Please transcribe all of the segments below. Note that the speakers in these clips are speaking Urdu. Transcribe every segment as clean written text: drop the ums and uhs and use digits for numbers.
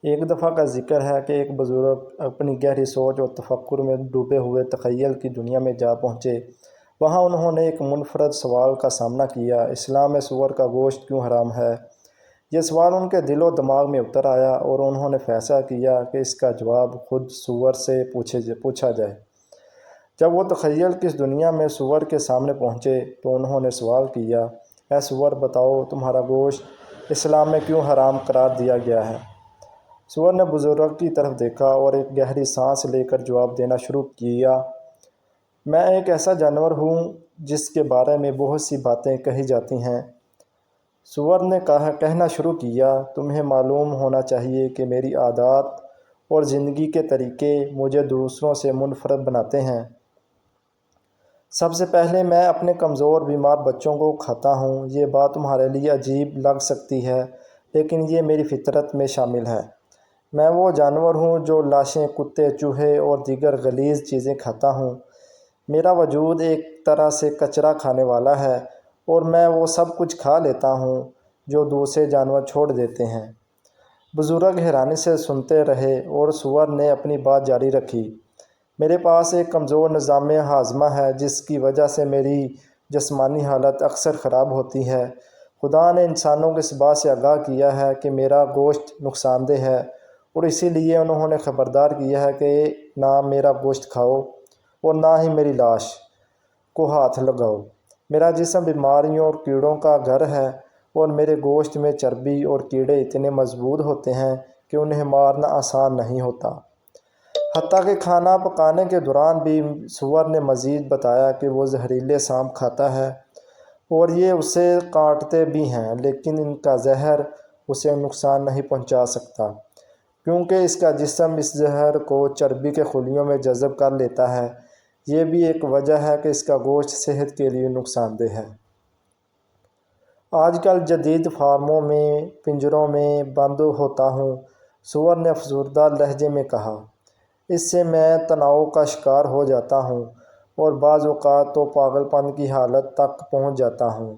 ایک دفعہ کا ذکر ہے کہ ایک بزرگ اپنی گہری سوچ اور تفکر میں ڈوبے ہوئے تخیل کی دنیا میں جا پہنچے۔ وہاں انہوں نے ایک منفرد سوال کا سامنا کیا: اسلام میں سور کا گوشت کیوں حرام ہے؟ یہ سوال ان کے دل و دماغ میں اتر آیا اور انہوں نے فیصلہ کیا کہ اس کا جواب خود سور سے پوچھا جائے۔ جب وہ تخیل کی اس دنیا میں سور کے سامنے پہنچے تو انہوں نے سوال کیا: اے سور، بتاؤ تمہارا گوشت اسلام میں کیوں حرام قرار دیا گیا ہے؟ سور نے بزرگ کی طرف دیکھا اور ایک گہری سانس لے کر جواب دینا شروع کیا: میں ایک ایسا جانور ہوں جس کے بارے میں بہت سی باتیں کہی جاتی ہیں۔ سور نے کہنا شروع کیا: تمہیں معلوم ہونا چاہیے کہ میری عادات اور زندگی کے طریقے مجھے دوسروں سے منفرد بناتے ہیں۔ سب سے پہلے میں اپنے کمزور بیمار بچوں کو کھاتا ہوں۔ یہ بات تمہارے لیے عجیب لگ سکتی ہے، لیکن یہ میری فطرت میں شامل ہے۔ میں وہ جانور ہوں جو لاشیں، کتے، چوہے اور دیگر غلیظ چیزیں کھاتا ہوں۔ میرا وجود ایک طرح سے کچرا کھانے والا ہے اور میں وہ سب کچھ کھا لیتا ہوں جو دوسرے جانور چھوڑ دیتے ہیں۔ بزرگ حیرانی سے سنتے رہے اور سور نے اپنی بات جاری رکھی: میرے پاس ایک کمزور نظام ہاضمہ ہے جس کی وجہ سے میری جسمانی حالت اکثر خراب ہوتی ہے۔ خدا نے انسانوں کو اس بات سے آگاہ کیا ہے کہ میرا گوشت نقصان دہ ہے، اور اسی لیے انہوں نے خبردار کیا ہے کہ نہ میرا گوشت کھاؤ اور نہ ہی میری لاش کو ہاتھ لگاؤ۔ میرا جسم بیماریوں اور کیڑوں کا گھر ہے اور میرے گوشت میں چربی اور کیڑے اتنے مضبوط ہوتے ہیں کہ انہیں مارنا آسان نہیں ہوتا۔ حتیٰ کہ کھانا پکانے کے دوران بھی سور نے مزید بتایا کہ وہ زہریلے سانپ کھاتا ہے اور یہ اسے کاٹتے بھی ہیں، لیکن ان کا زہر اسے نقصان نہیں پہنچا سکتا کیونکہ اس کا جسم اس زہر کو چربی کے خلیوں میں جذب کر لیتا ہے۔ یہ بھی ایک وجہ ہے کہ اس کا گوشت صحت کے لیے نقصان دہ ہے۔ آج کل جدید فارموں میں پنجروں میں بند ہوتا ہوں، سور نے افسردہ لہجے میں کہا۔ اس سے میں تناؤ کا شکار ہو جاتا ہوں اور بعض اوقات تو پاگل پن کی حالت تک پہنچ جاتا ہوں۔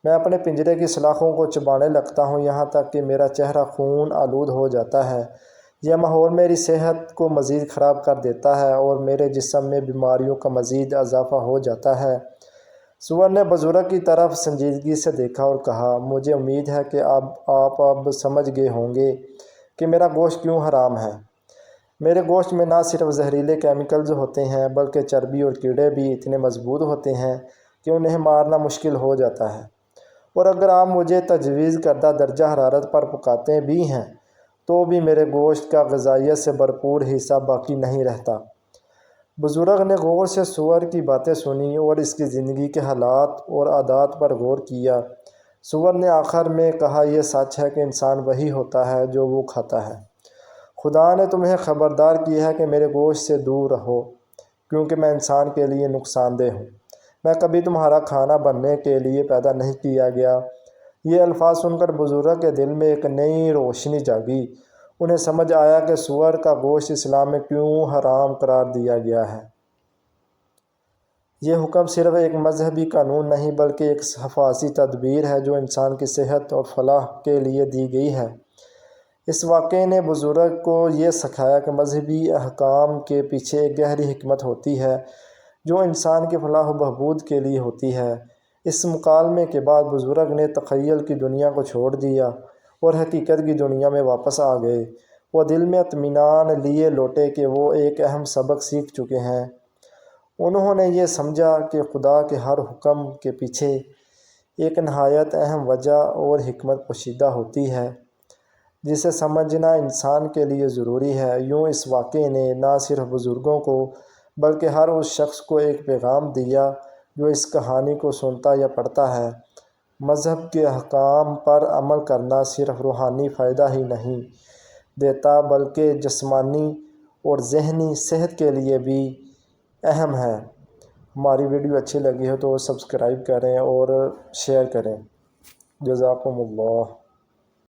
میں اپنے پنجرے کی سلاخوں کو چبانے لگتا ہوں یہاں تک کہ میرا چہرہ خون آلود ہو جاتا ہے۔ یہ ماحول میری صحت کو مزید خراب کر دیتا ہے اور میرے جسم میں بیماریوں کا مزید اضافہ ہو جاتا ہے۔ سور نے بزرگ کی طرف سنجیدگی سے دیکھا اور کہا: مجھے امید ہے کہ آپ اب سمجھ گئے ہوں گے کہ میرا گوشت کیوں حرام ہے۔ میرے گوشت میں نہ صرف زہریلے کیمیکلز ہوتے ہیں بلکہ چربی اور کیڑے بھی اتنے مضبوط ہوتے ہیں کہ انہیں مارنا مشکل ہو جاتا ہے، اور اگر آپ مجھے تجویز کردہ درجہ حرارت پر پکاتے بھی ہیں تو بھی میرے گوشت کا غذائیت سے بھرپور حصہ باقی نہیں رہتا۔ بزرگ نے غور سے سور کی باتیں سنی اور اس کی زندگی کے حالات اور عادات پر غور کیا۔ سور نے آخر میں کہا: یہ سچ ہے کہ انسان وہی ہوتا ہے جو وہ کھاتا ہے۔ خدا نے تمہیں خبردار کیا ہے کہ میرے گوشت سے دور رہو کیونکہ میں انسان کے لیے نقصان دہ ہوں۔ میں کبھی تمہارا کھانا بننے کے لیے پیدا نہیں کیا گیا۔ یہ الفاظ سن کر بزرگ کے دل میں ایک نئی روشنی جاگی۔ انہیں سمجھ آیا کہ سور کا گوشت اسلام میں کیوں حرام قرار دیا گیا ہے۔ یہ حکم صرف ایک مذہبی قانون نہیں بلکہ ایک حفاظتی تدبیر ہے جو انسان کی صحت اور فلاح کے لیے دی گئی ہے۔ اس واقعے نے بزرگ کو یہ سکھایا کہ مذہبی احکام کے پیچھے ایک گہری حکمت ہوتی ہے جو انسان کی فلاح و بہبود کے لیے ہوتی ہے۔ اس مکالمے کے بعد بزرگ نے تخیل کی دنیا کو چھوڑ دیا اور حقیقت کی دنیا میں واپس آ گئے۔ وہ دل میں اطمینان لیے لوٹے کہ وہ ایک اہم سبق سیکھ چکے ہیں۔ انہوں نے یہ سمجھا کہ خدا کے ہر حکم کے پیچھے ایک نہایت اہم وجہ اور حکمت پوشیدہ ہوتی ہے جسے سمجھنا انسان کے لیے ضروری ہے۔ یوں اس واقعے نے نہ صرف بزرگوں کو بلکہ ہر اس شخص کو ایک پیغام دیا جو اس کہانی کو سنتا یا پڑھتا ہے: مذہب کے احکام پر عمل کرنا صرف روحانی فائدہ ہی نہیں دیتا بلکہ جسمانی اور ذہنی صحت کے لیے بھی اہم ہے۔ ہماری ویڈیو اچھی لگی ہو تو سبسکرائب کریں اور شیئر کریں۔ جزاکم اللہ۔